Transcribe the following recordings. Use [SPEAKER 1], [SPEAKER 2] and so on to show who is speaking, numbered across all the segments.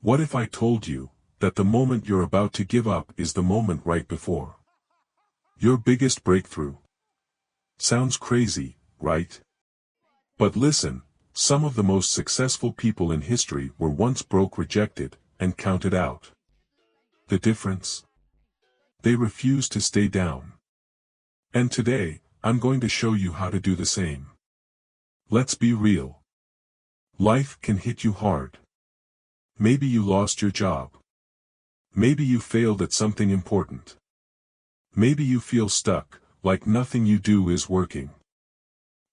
[SPEAKER 1] What if I told you that the moment you're about to give up is the moment right before your biggest breakthrough? Sounds crazy, right? But listen, some of the most successful people in history were once broke, rejected, and counted out. The difference? They refused to stay down. And today, I'm going to show you how to do the same. Let's be real. Life can hit you hard. Maybe you lost your job. Maybe you failed at something important. Maybe you feel stuck, like nothing you do is working.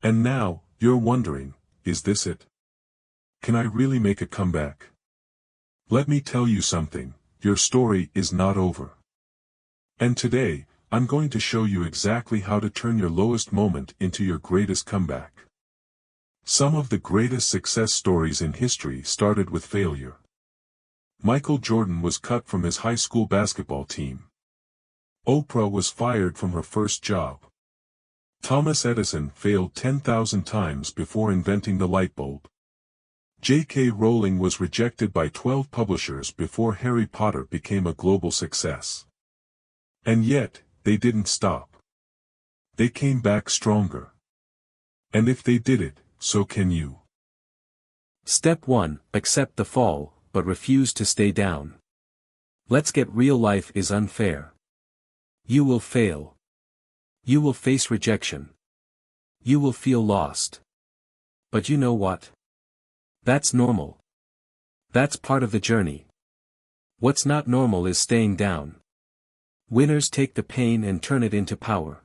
[SPEAKER 1] And now, you're wondering, is this it? Can I really make a comeback? Let me tell you something, your story is not over. And today, I'm going to show you exactly how to turn your lowest moment into your greatest comeback. Some of the greatest success stories in history started with failure. Michael Jordan was cut from his high school basketball team. Oprah was fired from her first job. Thomas Edison failed 10,000 times before inventing the light bulb. J.K. Rowling was rejected by 12 publishers before Harry Potter became a global success. And yet, they didn't stop. They came back stronger. And if they did it, so can you.
[SPEAKER 2] Step 1. Accept the fall, but refuse to stay down. Let's get real. Life is unfair. You will fail. You will face rejection. You will feel lost. But you know what? That's normal. That's part of the journey. What's not normal is staying down. Winners take the pain and turn it into power.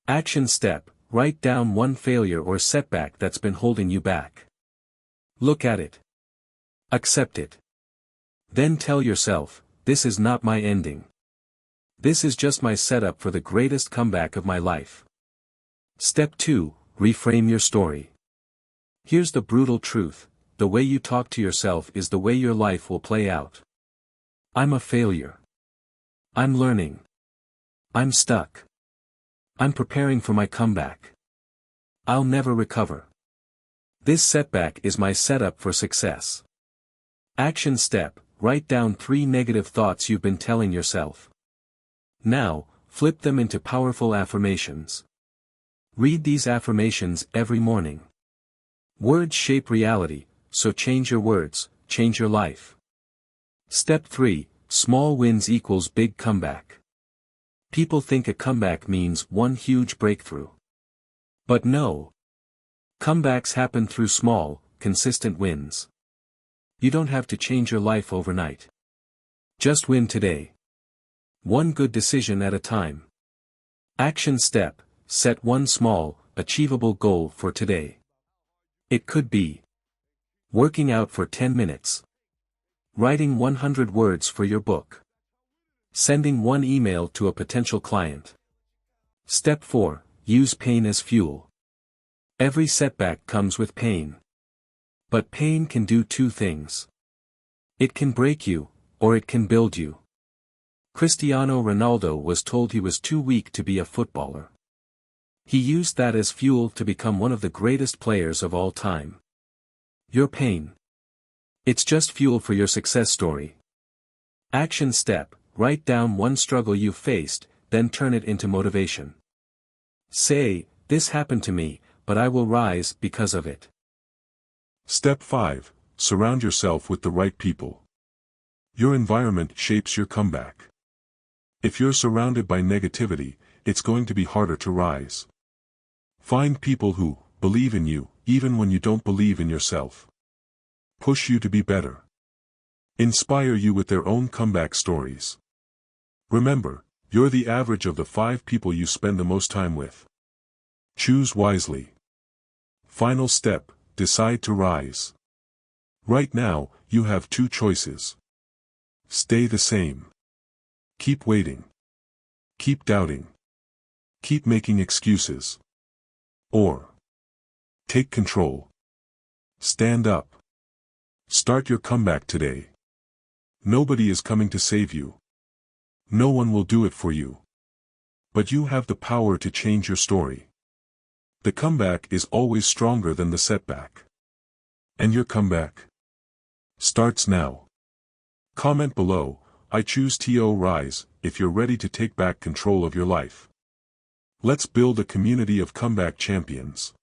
[SPEAKER 2] Action step: write down one failure or setback that's been holding you back. Look at it. Accept it. Then tell yourself, this is not my ending. This is just my setup for the greatest comeback of my life. Step 2. Reframe your story. Here's the brutal truth: the way you talk to yourself is the way your life will play out. I'm a failure. I'm learning. I'm stuck. I'm preparing for my comeback. I'll never recover. This setback is my setup for success. Action step: write down 3 negative thoughts you've been telling yourself. Now, flip them into powerful affirmations. Read these affirmations every morning. Words shape reality, so change your words, change your life. Step 3. Small wins equals big comeback. People think a comeback means one huge breakthrough. But no. Comebacks happen through small, consistent wins. You don't have to change your life overnight. Just win today. One good decision at a time. Action step: set one small, achievable goal for today. It could be working out for 10 minutes. Writing 100 words for your book. Sending one email to a potential client. Step 4. Use pain as fuel. Every setback comes with pain. But pain can do 2 things. It can break you, or it can build you. Cristiano Ronaldo was told he was too weak to be a footballer. He used that as fuel to become one of the greatest players of all time. Your pain. It's just fuel for your success story. Action step: write down one struggle you faced, then turn it into motivation. Say, this happened to me, but I will rise because of it.
[SPEAKER 1] Step 5. Surround yourself with the right people. Your environment shapes your comeback. If you're surrounded by negativity, it's going to be harder to rise. Find people who believe in you, even when you don't believe in yourself. Push you to be better. Inspire you with their own comeback stories. Remember, you're the average of the 5 people you spend the most time with. Choose wisely. Final step: decide to rise. Right now, you have 2 choices. Stay the same. Keep waiting. Keep doubting. Keep making excuses. Or take control. Stand up. Start your comeback today. Nobody is coming to save you. No one will do it for you. But you have the power to change your story. The comeback is always stronger than the setback. And your comeback starts now. Comment below, I choose to rise, if you're ready to take back control of your life. Let's build a community of comeback champions.